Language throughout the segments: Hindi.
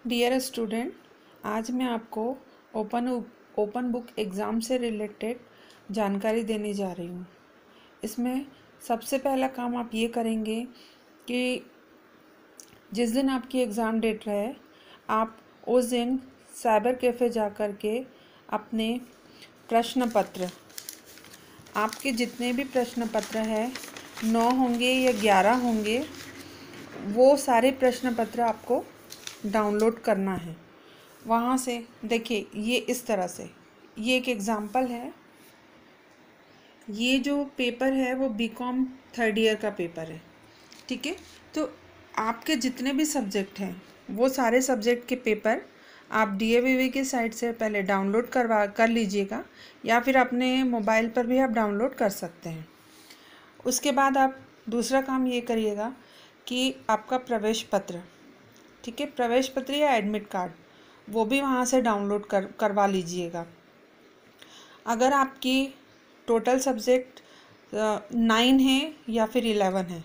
डियर स्टूडेंट, आज मैं आपको ओपन बुक एग्ज़ाम से रिलेटेड जानकारी देने जा रही हूँ। इसमें सबसे पहला काम आप ये करेंगे कि जिस दिन आपकी एग्ज़ाम डेट रहे आप उस दिन साइबर कैफ़े जा कर के अपने प्रश्न पत्र, आपके जितने भी प्रश्न पत्र हैं 9 होंगे या 11 होंगे, वो सारे प्रश्न पत्र आपको डाउनलोड करना है। वहाँ से देखिए, ये इस तरह से, ये एक एग्ज़ाम्पल है। ये जो पेपर है वो बीकॉम थर्ड ईयर का पेपर है, ठीक है। तो आपके जितने भी सब्जेक्ट हैं वो सारे सब्जेक्ट के पेपर आप DAVV की साइट से पहले डाउनलोड कर लीजिएगा, या फिर अपने मोबाइल पर भी आप डाउनलोड कर सकते हैं। उसके बाद आप दूसरा काम ये करिएगा कि आपका प्रवेश पत्र, ठीक है, प्रवेश पत्र या एडमिट कार्ड, वो भी वहाँ से डाउनलोड करवा लीजिएगा। अगर आपकी टोटल सब्जेक्ट 9 है या फिर 11 है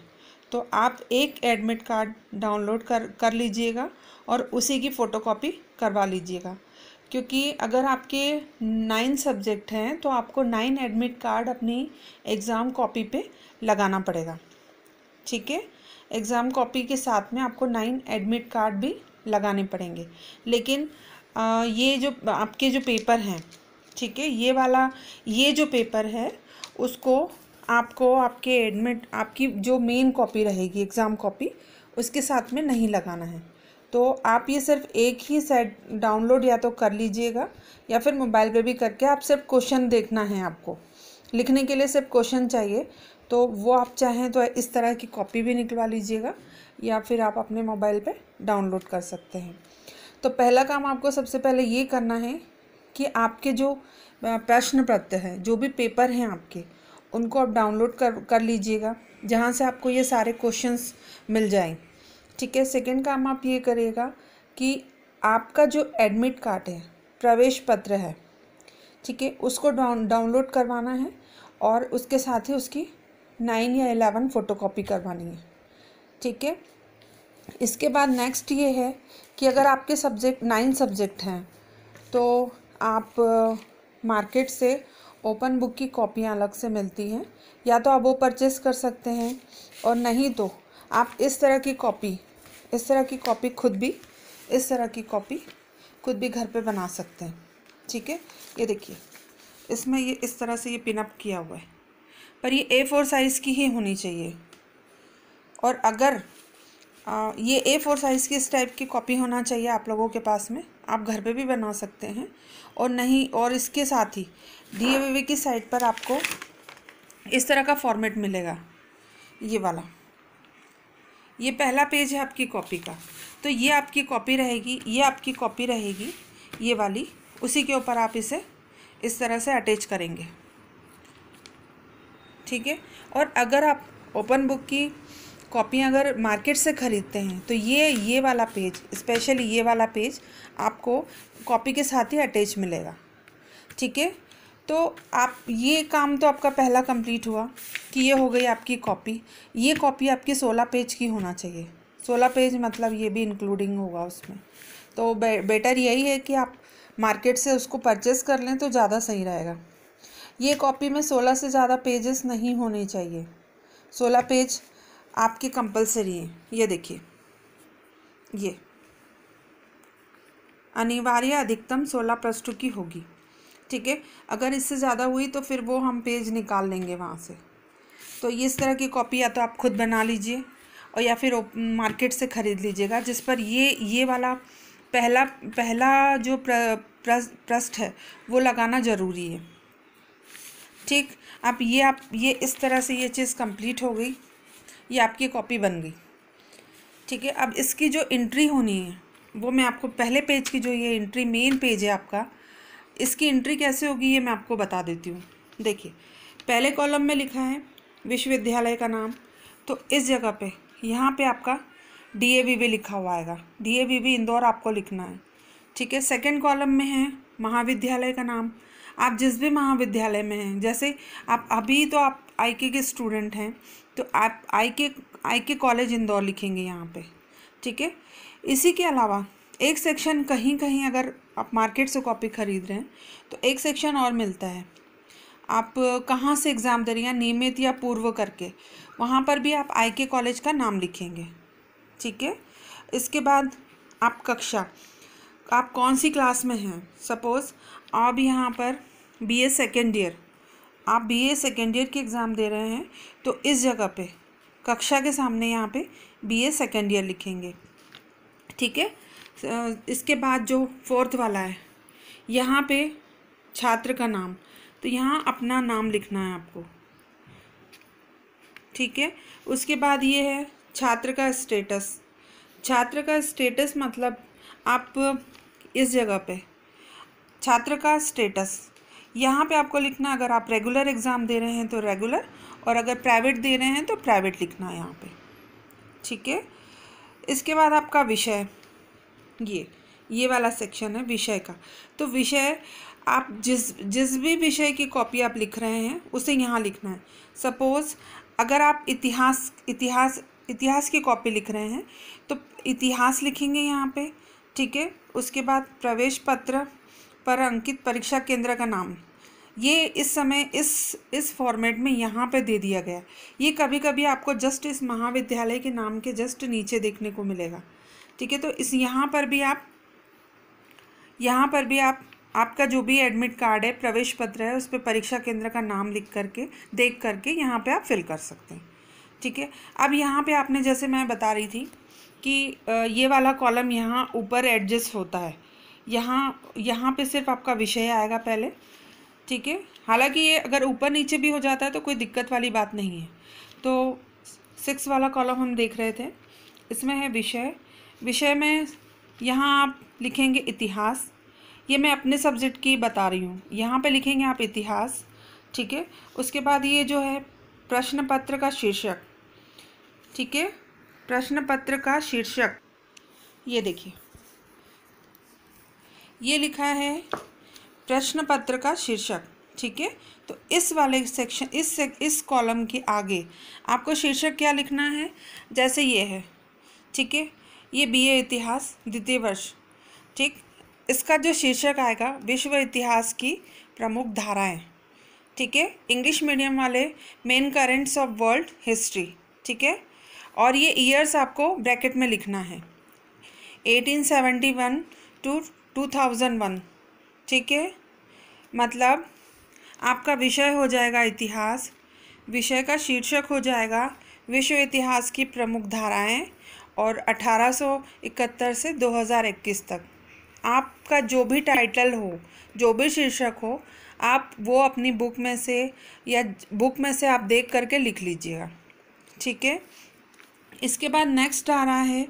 तो आप एक एडमिट कार्ड डाउनलोड कर लीजिएगा और उसी की फ़ोटोकॉपी करवा लीजिएगा, क्योंकि अगर आपके 9 सब्जेक्ट हैं तो आपको 9 एडमिट कार्ड अपनी एग्ज़ाम कॉपी पे लगाना पड़ेगा, ठीक है। एग्ज़ाम कॉपी के साथ में आपको 9 एडमिट कार्ड भी लगाने पड़ेंगे। लेकिन ये जो आपके जो पेपर हैं, ठीक है, ये जो पेपर है उसको आपको आपकी जो मेन कॉपी रहेगी एग्ज़ाम कॉपी, उसके साथ में नहीं लगाना है। तो आप ये सिर्फ एक ही सेट डाउनलोड या तो कर लीजिएगा या फिर मोबाइल पे भी करके आप सिर्फ क्वेश्चन देखना है, आपको लिखने के लिए सिर्फ क्वेश्चन चाहिए। तो वो आप चाहें तो इस तरह की कॉपी भी निकलवा लीजिएगा या फिर आप अपने मोबाइल पे डाउनलोड कर सकते हैं। तो पहला काम आपको सबसे पहले ये करना है कि आपके जो प्रश्न पत्र हैं, जो भी पेपर हैं आपके, उनको आप डाउनलोड कर लीजिएगा, जहाँ से आपको ये सारे क्वेश्चंस मिल जाएं, ठीक है। सेकंड काम आप ये करिएगा कि आपका जो एडमिट कार्ड है, प्रवेश पत्र है, ठीक है, उसको डाउनलोड करवाना है और उसके साथ ही उसकी 9 या 11 फ़ोटोकॉपी करवानी है, ठीक है। इसके बाद नेक्स्ट ये है कि अगर आपके सब्जेक्ट 9 सब्जेक्ट हैं तो आप मार्केट से ओपन बुक की कॉपियाँ अलग से मिलती हैं, या तो आप वो परचेस कर सकते हैं, और नहीं तो आप इस तरह की कॉपी खुद भी घर पे बना सकते हैं, ठीक है। ये देखिए, इसमें ये इस तरह से ये पिनअप किया हुआ है, पर ये A4 साइज़ की ही होनी चाहिए। और अगर ये A4 साइज़ की इस टाइप की कॉपी होना चाहिए आप लोगों के पास में, आप घर पे भी बना सकते हैं। और नहीं, और इसके साथ ही DAVV की साइट पर आपको इस तरह का फॉर्मेट मिलेगा, ये वाला, ये पहला पेज है आपकी कॉपी का। तो ये आपकी कॉपी रहेगी, ये वाली, उसी के ऊपर आप इसे इस तरह से अटैच करेंगे, ठीक है। और अगर आप ओपन बुक की कॉपी अगर मार्केट से ख़रीदते हैं तो ये वाला पेज, स्पेशली ये वाला पेज आपको कॉपी के साथ ही अटैच मिलेगा, ठीक है। तो आप ये काम तो आपका पहला कंप्लीट हुआ कि ये हो गई आपकी कॉपी। ये कॉपी आपकी 16 पेज की होना चाहिए। 16 पेज मतलब ये भी इंक्लूडिंग होगा उसमें। तो बेटर यही है कि आप मार्केट से उसको परचेस कर लें तो ज़्यादा सही रहेगा। ये कॉपी में 16 से ज़्यादा पेजेस नहीं होने चाहिए। 16 पेज आपके कंपलसरी हैं। ये देखिए, ये अनिवार्य अधिकतम 16 पृष्ठों की होगी, ठीक है। अगर इससे ज़्यादा हुई तो फिर वो हम पेज निकाल लेंगे वहाँ से। तो इस तरह की कॉपी या तो आप खुद बना लीजिए और या फिर मार्केट से ख़रीद लीजिएगा, जिस पर ये वाला पहला जो पृष्ठ है वो लगाना ज़रूरी है, ठीक। आप ये इस तरह से ये चीज़ कंप्लीट हो गई, ये आपकी कॉपी बन गई, ठीक है। अब इसकी जो एंट्री होनी है वो मैं आपको, पहले पेज की जो ये एंट्री मेन पेज है आपका, इसकी एंट्री कैसे होगी ये मैं आपको बता देती हूँ। देखिए, पहले कॉलम में लिखा है विश्वविद्यालय का नाम, तो इस जगह पे यहाँ पे आपका DAVV लिखा हुआ आएगा। DAVV इंदौर आपको लिखना है, ठीक है। सेकंड कॉलम में है महाविद्यालय का नाम, आप जिस भी महाविद्यालय में हैं, जैसे आप अभी तो आप IK के स्टूडेंट हैं तो आप IK कॉलेज इंदौर लिखेंगे यहाँ पे, ठीक है। इसी के अलावा एक सेक्शन कहीं कहीं अगर आप मार्केट से कॉपी ख़रीद रहे हैं तो एक सेक्शन और मिलता है, आप कहाँ से एग्ज़ाम दे रही हैं, नियमित या पूर्व करके, वहाँ पर भी आप IK कॉलेज का नाम लिखेंगे, ठीक है। इसके बाद आप कक्षा, आप कौन सी क्लास में हैं। सपोज़ आप यहाँ पर BA सेकेंड ईयर, आप BA सेकेंड ईयर की एग्ज़ाम दे रहे हैं तो इस जगह पे कक्षा के सामने यहाँ पे BA सेकेंड ईयर लिखेंगे, ठीक है। इसके बाद जो फोर्थ वाला है, यहाँ पे छात्र का नाम, तो यहाँ अपना नाम लिखना है आपको, ठीक है। उसके बाद ये है छात्र का स्टेटस। छात्र का स्टेटस मतलब आप इस जगह पे छात्र का स्टेटस यहाँ पे आपको लिखना, अगर आप रेगुलर एग्ज़ाम दे रहे हैं तो रेगुलर, और अगर प्राइवेट दे रहे हैं तो प्राइवेट लिखना है यहाँ पे, ठीक है। इसके बाद आपका विषय, ये वाला सेक्शन है विषय का। तो विषय आप जिस भी विषय की कॉपी आप लिख रहे हैं उसे यहाँ लिखना है। सपोज़ अगर आप इतिहास की कॉपी लिख रहे हैं तो इतिहास लिखेंगे यहाँ पे, ठीक है। उसके बाद प्रवेश पत्र पर अंकित परीक्षा केंद्र का नाम, ये इस समय इस फॉर्मेट में यहाँ पे दे दिया गया। ये कभी कभी आपको जस्ट इस महाविद्यालय के नाम के जस्ट नीचे देखने को मिलेगा, ठीक है। तो इस यहाँ पर भी आप आपका जो भी एडमिट कार्ड है, प्रवेश पत्र है, उस पर परीक्षा केंद्र का नाम देख करके यहाँ पे आप फिल कर सकते हैं, ठीक है। अब यहाँ पे आपने, जैसे मैं बता रही थी कि ये वाला कॉलम यहाँ ऊपर एडजस्ट होता है, यहाँ पे सिर्फ आपका विषय आएगा पहले, ठीक है। हालांकि ये अगर ऊपर नीचे भी हो जाता है तो कोई दिक्कत वाली बात नहीं है। तो 6 वाला कॉलम हम देख रहे थे, इसमें है विषय में यहाँ आप लिखेंगे इतिहास। ये मैं अपने सब्जेक्ट की बता रही हूँ, यहाँ पे लिखेंगे आप इतिहास, ठीक है। उसके बाद ये जो है प्रश्न पत्र का शीर्षक, ठीक है। प्रश्न पत्र का शीर्षक ये देखिए, ये लिखा है प्रश्न पत्र का शीर्षक, ठीक है। तो इस वाले सेक्शन इस कॉलम के आगे आपको शीर्षक क्या लिखना है, जैसे ये है, ठीक है। ये BA इतिहास द्वितीय वर्ष, ठीक। इसका जो शीर्षक आएगा विश्व इतिहास की प्रमुख धाराएं, ठीक है। इंग्लिश मीडियम वाले main currents of world history, ठीक है। और ये ईयर्स आपको ब्रैकेट में लिखना है, 1871 to 2001, ठीक है। मतलब आपका विषय हो जाएगा इतिहास, विषय का शीर्षक हो जाएगा विश्व इतिहास की प्रमुख धाराएं, और 1871 से 2021 तक आपका जो भी टाइटल हो, जो भी शीर्षक हो, आप वो अपनी बुक में से आप देख करके लिख लीजिएगा, ठीक है। इसके बाद नेक्स्ट आ रहा है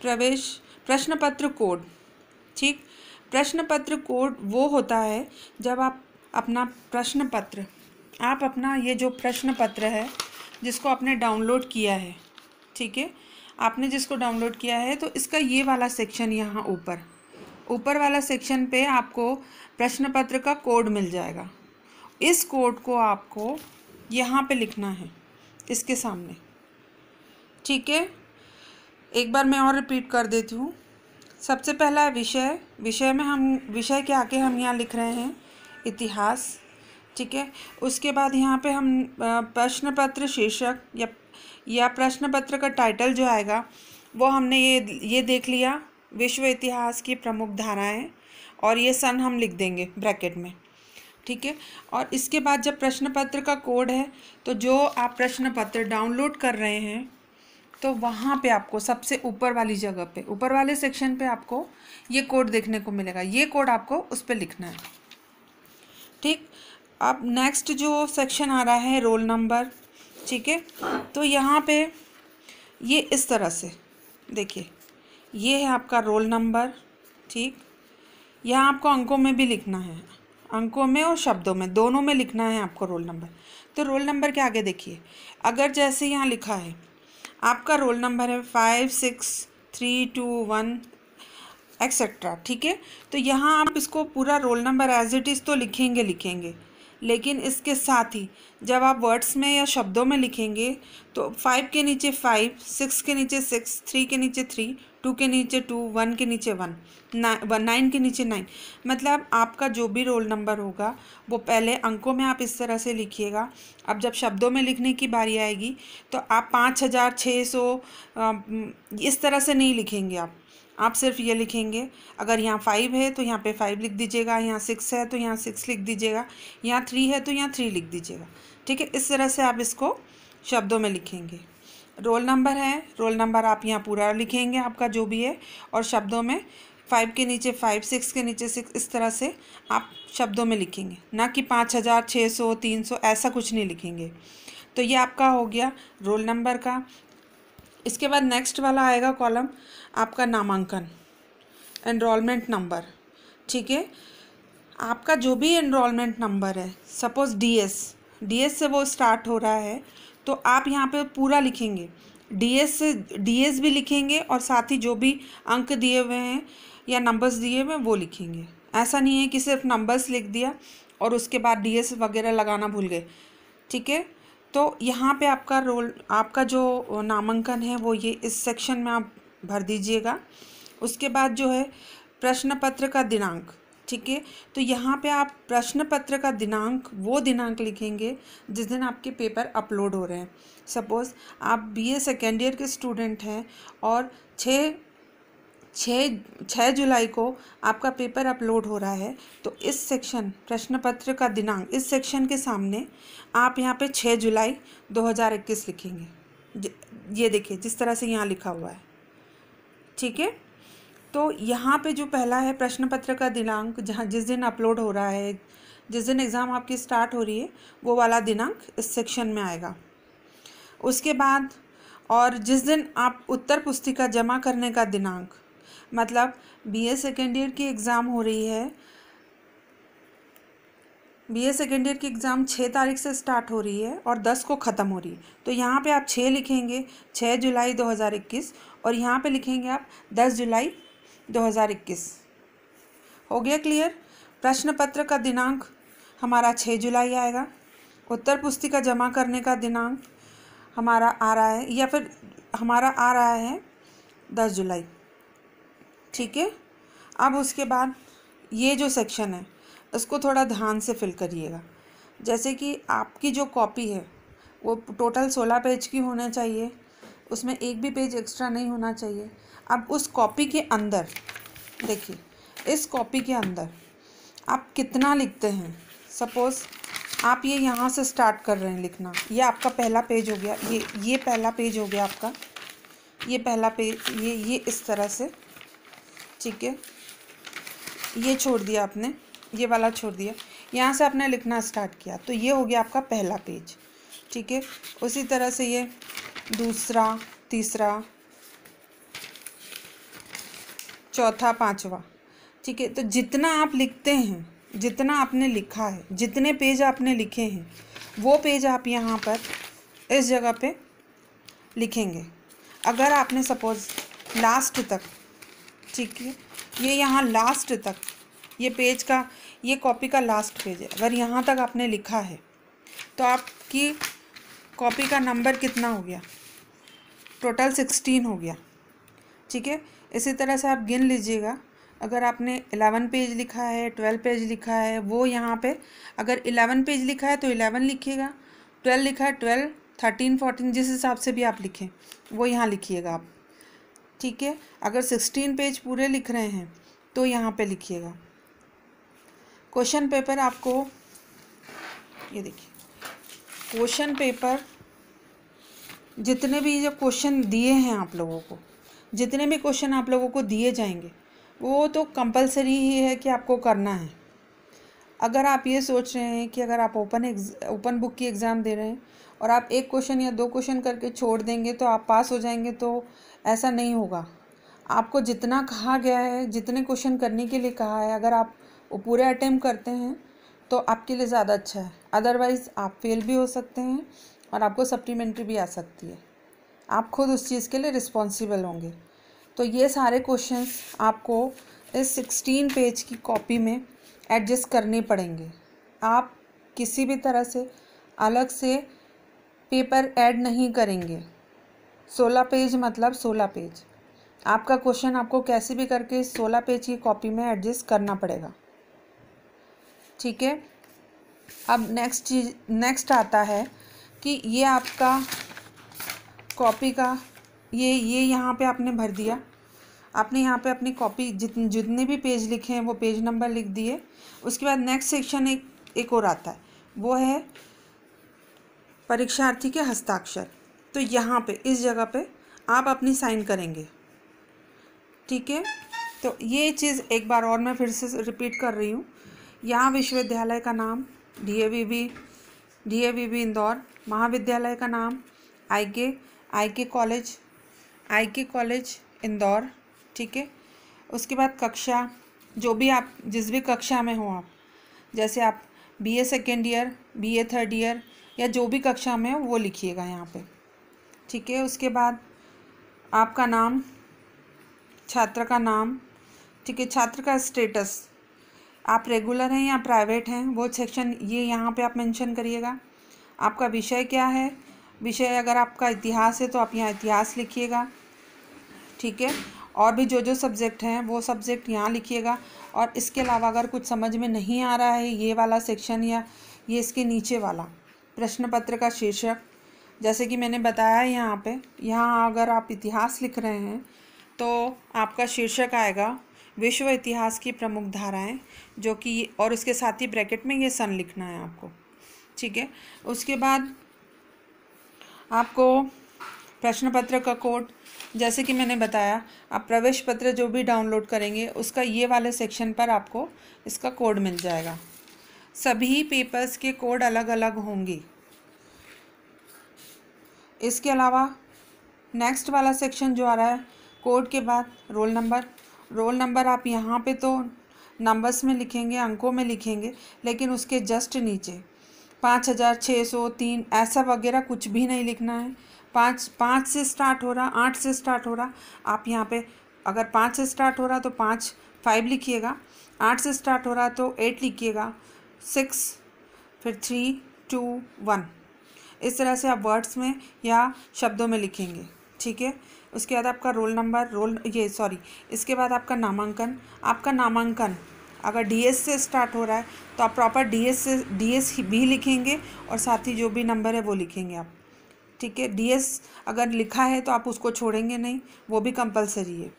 प्रश्न पत्र कोड, ठीक। प्रश्न पत्र कोड वो होता है जब आप अपना प्रश्न पत्र, ये जो प्रश्न पत्र है जिसको आपने डाउनलोड किया है, ठीक है, आपने जिसको डाउनलोड किया है, तो इसका ये वाला सेक्शन यहाँ ऊपर वाला सेक्शन पे आपको प्रश्न पत्र का कोड मिल जाएगा। इस कोड को आपको यहाँ पे लिखना है इसके सामने, ठीक है। एक बार मैं और रिपीट कर देती हूँ। सबसे पहला है विषय में विषय के आगे हम यहाँ लिख रहे हैं इतिहास, ठीक है। उसके बाद यहाँ पे हम प्रश्न पत्र शीर्षक या प्रश्न पत्र का टाइटल जो आएगा वो हमने ये देख लिया, विश्व इतिहास की प्रमुख धाराएं, और ये सन हम लिख देंगे ब्रैकेट में, ठीक है। और इसके बाद जब प्रश्न पत्र का कोड है, तो जो आप प्रश्न पत्र डाउनलोड कर रहे हैं तो वहाँ पे आपको सबसे ऊपर वाली जगह पे, ऊपर वाले सेक्शन पे आपको ये कोड देखने को मिलेगा। ये कोड आपको उस पर लिखना है, ठीक। अब नेक्स्ट जो सेक्शन आ रहा है रोल नंबर, ठीक है। तो यहाँ पे ये इस तरह से देखिए, ये है आपका रोल नंबर, ठीक। यहाँ आपको अंकों में भी लिखना है, अंकों में और शब्दों में, दोनों में लिखना है आपको रोल नंबर। तो रोल नंबर के आगे देखिए, अगर जैसे यहाँ लिखा है आपका रोल नंबर है 56321 एक्सेट्रा, ठीक है। तो यहाँ आप इसको पूरा roll number as it is तो लिखेंगे, लेकिन इसके साथ ही जब आप वर्ड्स में या शब्दों में लिखेंगे तो 5 के नीचे 5, 6 के नीचे 6, 3 के नीचे 3, 2 के नीचे 2, 1 के नीचे 1, 9 के नीचे 9। मतलब आपका जो भी रोल नंबर होगा वो पहले अंकों में आप इस तरह से लिखिएगा। अब जब शब्दों में लिखने की बारी आएगी तो आप 5600 इस तरह से नहीं लिखेंगे। आप सिर्फ ये लिखेंगे, अगर यहाँ 5 है तो यहाँ पे 5 लिख दीजिएगा, यहाँ 6 है तो यहाँ 6 लिख दीजिएगा, यहाँ 3 है तो यहाँ 3 लिख दीजिएगा। ठीक है, इस तरह से आप इसको शब्दों में लिखेंगे। रोल नंबर है, रोल नंबर आप यहाँ पूरा लिखेंगे आपका जो भी है, और शब्दों में 5 के नीचे 5, 6 के नीचे 6, इस तरह से आप शब्दों में लिखेंगे, ना कि 5600 300 ऐसा कुछ नहीं लिखेंगे। तो ये आपका हो गया रोल नंबर का। इसके बाद नेक्स्ट वाला आएगा कॉलम आपका नामांकन, एनरोलमेंट नंबर। ठीक है, आपका जो भी एनरोलमेंट नंबर है, सपोज़ डीएस से वो स्टार्ट हो रहा है तो आप यहाँ पे पूरा लिखेंगे, डीएस भी लिखेंगे और साथ ही जो भी अंक दिए हुए हैं या नंबर्स दिए हुए हैं वो लिखेंगे। ऐसा नहीं है कि सिर्फ नंबर्स लिख दिया और उसके बाद डीएस वगैरह लगाना भूल गए। ठीक है, तो यहाँ पे आपका जो नामांकन है वो ये इस सेक्शन में आप भर दीजिएगा। उसके बाद जो है प्रश्न पत्र का दिनांक। ठीक है, तो यहाँ पे आप प्रश्न पत्र का दिनांक वो दिनांक लिखेंगे जिस दिन आपके पेपर अपलोड हो रहे हैं। सपोज़ आप बीए सेकेंड ईयर के स्टूडेंट हैं और 6 जुलाई को आपका पेपर अपलोड हो रहा है, तो इस सेक्शन प्रश्न पत्र का दिनांक, इस सेक्शन के सामने आप यहाँ पे 6 जुलाई 2021 लिखेंगे। ये देखिए जिस तरह से यहाँ लिखा हुआ है। ठीक है, तो यहाँ पे जो पहला है प्रश्न पत्र का दिनांक, जिस दिन अपलोड हो रहा है, जिस दिन एग्ज़ाम आपकी स्टार्ट हो रही है, वो वाला दिनांक इस सेक्शन में आएगा। उसके बाद और जिस दिन आप उत्तर पुस्तिका जमा करने का दिनांक, मतलब बीए सेकेंड ईयर की एग्ज़ाम हो रही है, बीए सेकेंड ईयर की एग्ज़ाम 6 तारीख से स्टार्ट हो रही है और 10 को ख़त्म हो रही है, तो यहाँ पे आप 6 लिखेंगे, 6 जुलाई 2021, और यहाँ पे लिखेंगे आप 10 जुलाई 2021। हो गया क्लियर? प्रश्न पत्र का दिनांक हमारा 6 जुलाई आएगा, उत्तर पुस्तिका जमा करने का दिनांक हमारा आ रहा है, या फिर हमारा आ रहा है 10 जुलाई। ठीक है, अब उसके बाद ये जो सेक्शन है इसको थोड़ा ध्यान से फिल करिएगा। जैसे कि आपकी जो कॉपी है वो टोटल 16 पेज की होना चाहिए, उसमें एक भी पेज एक्स्ट्रा नहीं होना चाहिए। अब उस कॉपी के अंदर देखिए, इस कॉपी के अंदर आप कितना लिखते हैं। सपोज़ आप ये यहाँ से स्टार्ट कर रहे हैं लिखना, ये आपका पहला पेज हो गया, ये पहला पेज हो गया आपका, ये पहला पेज, ये इस तरह से। ठीक है, ये छोड़ दिया आपने, ये वाला छोड़ दिया, यहाँ से आपने लिखना स्टार्ट किया, तो ये हो गया आपका पहला पेज। ठीक है, उसी तरह से ये दूसरा, तीसरा, चौथा, पांचवा। ठीक है, तो जितना आप लिखते हैं, जितना आपने लिखा है, जितने पेज आपने लिखे हैं, वो पेज आप यहाँ पर इस जगह पे लिखेंगे। अगर आपने सपोज़ लास्ट तक, ठीक है, ये यहाँ लास्ट तक, ये पेज का, ये कॉपी का लास्ट पेज है, अगर यहाँ तक आपने लिखा है तो आपकी कॉपी का नंबर कितना हो गया? टोटल 16 हो गया। ठीक है, इसी तरह से आप गिन लीजिएगा। अगर आपने 11 पेज लिखा है, 12 पेज लिखा है, वो यहाँ पे अगर 11 पेज लिखा है तो 11 लिखिएगा, 12 लिखा है 12, 13, 14 जिस हिसाब से भी आप लिखें वो यहाँ लिखिएगा आप। ठीक है, अगर 16 पेज पूरे लिख रहे हैं तो यहाँ पे लिखिएगा। क्वेश्चन पेपर आपको, ये देखिए, क्वेश्चन पेपर जितने भी जो क्वेश्चन दिए हैं आप लोगों को, जितने भी क्वेश्चन आप लोगों को दिए जाएंगे वो तो कंपलसरी ही है कि आपको करना है। अगर आप ये सोच रहे हैं कि अगर आप ओपन बुक की एग्ज़ाम दे रहे हैं और आप एक क्वेश्चन या 2 क्वेश्चन करके छोड़ देंगे तो आप पास हो जाएंगे, तो ऐसा नहीं होगा। आपको जितना कहा गया है, जितने क्वेश्चन करने के लिए कहा है, अगर आप वो पूरे अटेम्प्ट करते हैं तो आपके लिए ज़्यादा अच्छा है। अदरवाइज़ आप फेल भी हो सकते हैं और आपको सप्लीमेंट्री भी आ सकती है। आप खुद उस चीज़ के लिए रिस्पॉन्सिबल होंगे। तो ये सारे क्वेश्चंस आपको इस 16 पेज की कॉपी में एडजस्ट करने पड़ेंगे। आप किसी भी तरह से अलग से पेपर ऐड नहीं करेंगे। 16 पेज मतलब 16 पेज। आपका क्वेश्चन आपको कैसे भी करके 16 पेज की कॉपी में एडजस्ट करना पड़ेगा, ठीक है। अब नेक्स्ट आता है कि ये आपका कॉपी का ये यहाँ पे आपने भर दिया, आपने यहाँ पे अपनी कॉपी जितने भी पेज लिखे हैं वो पेज नंबर लिख दिए। उसके बाद नेक्स्ट सेक्शन एक और आता है, वो है परीक्षार्थी के हस्ताक्षर। तो यहाँ पे इस जगह पे आप अपनी साइन करेंगे, ठीक है। तो ये चीज़ एक बार और मैं फिर से रिपीट कर रही हूँ। यहाँ विश्वविद्यालय का नाम डीएवीवी इंदौर, महाविद्यालय का नाम आईके कॉलेज इंदौर, ठीक है। उसके बाद कक्षा, जो भी आप जिस भी कक्षा में हो आप, जैसे आप BA second year, BA third year या जो भी कक्षा में हो वो लिखिएगा यहाँ पे, ठीक है। उसके बाद आपका नाम, छात्र का नाम, ठीक है। छात्र का स्टेटस, आप रेगुलर हैं या प्राइवेट हैं वो सेक्शन ये यहाँ पे आप मेंशन करिएगा। आपका विषय क्या है, विषय अगर आपका इतिहास है तो आप यहाँ इतिहास लिखिएगा, ठीक है। और भी जो सब्जेक्ट हैं वो सब्जेक्ट यहाँ लिखिएगा। और इसके अलावा अगर कुछ समझ में नहीं आ रहा है ये वाला सेक्शन या ये इसके नीचे वाला प्रश्न पत्र का शीर्षक, जैसे कि मैंने बताया यहाँ पे, यहाँ अगर आप इतिहास लिख रहे हैं तो आपका शीर्षक आएगा विश्व इतिहास की प्रमुख धाराएं, जो कि, और उसके साथ ही ब्रैकेट में ये सन लिखना है आपको, ठीक है। उसके बाद आपको प्रश्न पत्र का कोड, जैसे कि मैंने बताया, आप प्रवेश पत्र जो भी डाउनलोड करेंगे उसका ये वाले सेक्शन पर आपको इसका कोड मिल जाएगा। सभी पेपर्स के कोड अलग अलग होंगे। इसके अलावा नेक्स्ट वाला सेक्शन जो आ रहा है, कोड के बाद रोल नंबर आप यहाँ पे तो नंबर्स में लिखेंगे, अंकों में लिखेंगे, लेकिन उसके जस्ट नीचे 5603 ऐसा वगैरह कुछ भी नहीं लिखना है। 5 से स्टार्ट हो रहा, 8 से स्टार्ट हो रहा, आप यहाँ पे अगर 5 से स्टार्ट हो रहा तो 5 लिखिएगा, 8 से स्टार्ट हो रहा तो 8 लिखिएगा, 6 फिर 3 2 1, इस तरह से आप वर्ड्स में या शब्दों में लिखेंगे, ठीक है। उसके बाद आपका रोल नंबर, इसके बाद आपका नामांकन अगर डीएस से स्टार्ट हो रहा है तो आप प्रॉपर डीएस भी लिखेंगे और साथ ही जो भी नंबर है वो लिखेंगे आप, ठीक है। डीएस अगर लिखा है तो आप उसको छोड़ेंगे नहीं, वो भी कंपलसरी है।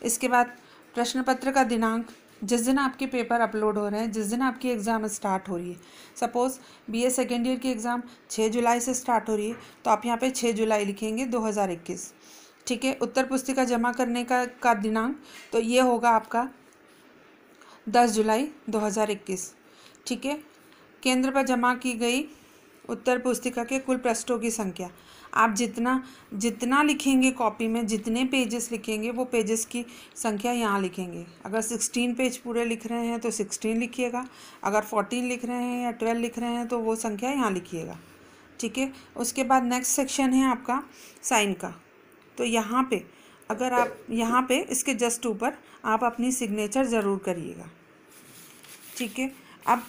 इसके बाद प्रश्न पत्र का दिनांक, जिस दिन आपके पेपर अपलोड हो रहे हैं, जिस दिन आपकी एग्ज़ाम स्टार्ट हो रही है। सपोज़ बीए सेकेंड ईयर की एग्ज़ाम 6 जुलाई से स्टार्ट हो रही है तो आप यहाँ पे 6 जुलाई लिखेंगे 2021, ठीक है। उत्तर पुस्तिका जमा करने का दिनांक तो ये होगा आपका 10 जुलाई 2021, ठीक है। केंद्र पर जमा की गई उत्तर पुस्तिका के कुल पृष्ठों की संख्या, आप जितना लिखेंगे कॉपी में, जितने पेजेस लिखेंगे वो पेजेस की संख्या यहाँ लिखेंगे। अगर 16 पेज पूरे लिख रहे हैं तो 16 लिखिएगा, अगर 14 लिख रहे हैं या 12 लिख रहे हैं तो वो संख्या यहाँ लिखिएगा, ठीक है। उसके बाद नेक्स्ट सेक्शन है आपका साइन का। तो यहाँ पे अगर आप यहाँ पे इसके जस्ट ऊपर आप अपनी सिग्नेचर ज़रूर करिएगा, ठीक है। अब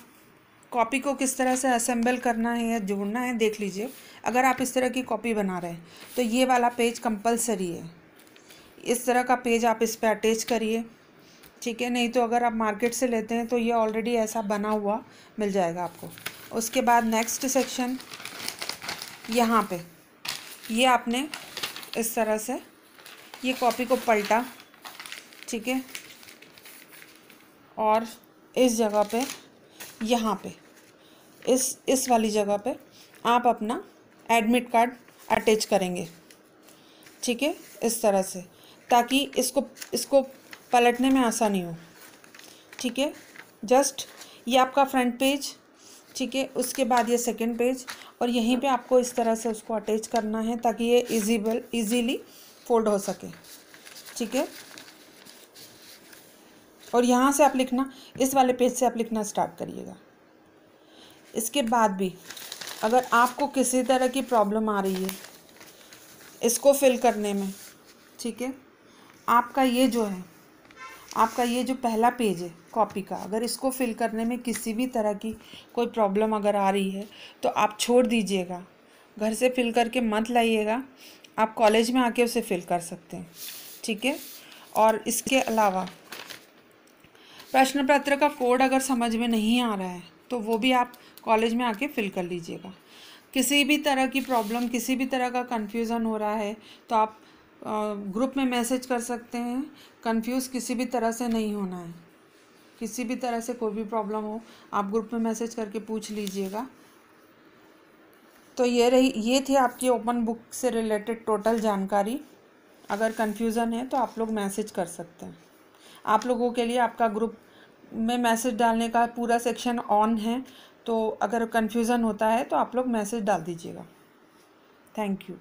कॉपी को किस तरह से असेंबल करना है या जोड़ना है देख लीजिए। अगर आप इस तरह की कॉपी बना रहे हैं तो ये वाला पेज कंपलसरी है, इस तरह का पेज आप इस पर अटैच करिए, ठीक है। नहीं तो अगर आप मार्केट से लेते हैं तो ये ऑलरेडी ऐसा बना हुआ मिल जाएगा आपको। उसके बाद नेक्स्ट सेक्शन, यहाँ पे ये आपने इस तरह से ये कॉपी को पलटा, ठीक है, और इस जगह पे, यहाँ पे इस वाली जगह पे आप अपना एडमिट कार्ड अटैच करेंगे, ठीक है, इस तरह से, ताकि इसको पलटने में आसानी हो, ठीक है। जस्ट ये आपका फ्रंट पेज, ठीक है। उसके बाद ये सेकंड पेज, और यहीं पे आपको इस तरह से उसको अटैच करना है ताकि ये इजीली फोल्ड हो सके, ठीक है। और यहाँ से आप लिखना, इस वाले पेज से आप लिखना स्टार्ट करिएगा। इसके बाद भी अगर आपको किसी तरह की प्रॉब्लम आ रही है इसको फिल करने में, ठीक है, आपका ये जो पहला पेज है कॉपी का, अगर इसको फिल करने में किसी भी तरह की कोई प्रॉब्लम अगर आ रही है तो आप छोड़ दीजिएगा, घर से फिल करके मत लाइएगा, आप कॉलेज में आके उसे फिल कर सकते हैं, ठीक है। और इसके अलावा प्रश्न पत्र का कोड अगर समझ में नहीं आ रहा है तो वो भी आप कॉलेज में आके फिल कर लीजिएगा। किसी भी तरह की प्रॉब्लम, किसी भी तरह का कन्फ्यूज़न हो रहा है तो आप ग्रुप में मैसेज कर सकते हैं। कंफ्यूज किसी भी तरह से नहीं होना है। किसी भी तरह से कोई भी प्रॉब्लम हो आप ग्रुप में मैसेज करके पूछ लीजिएगा। तो ये थी आपकी ओपन बुक से रिलेटेड टोटल जानकारी। अगर कन्फ्यूज़न है तो आप लोग मैसेज कर सकते हैं। आप लोगों के लिए आपका ग्रुप में मैसेज डालने का पूरा सेक्शन ऑन है, तो अगर कन्फ्यूज़न होता है तो आप लोग मैसेज डाल दीजिएगा। Thank you.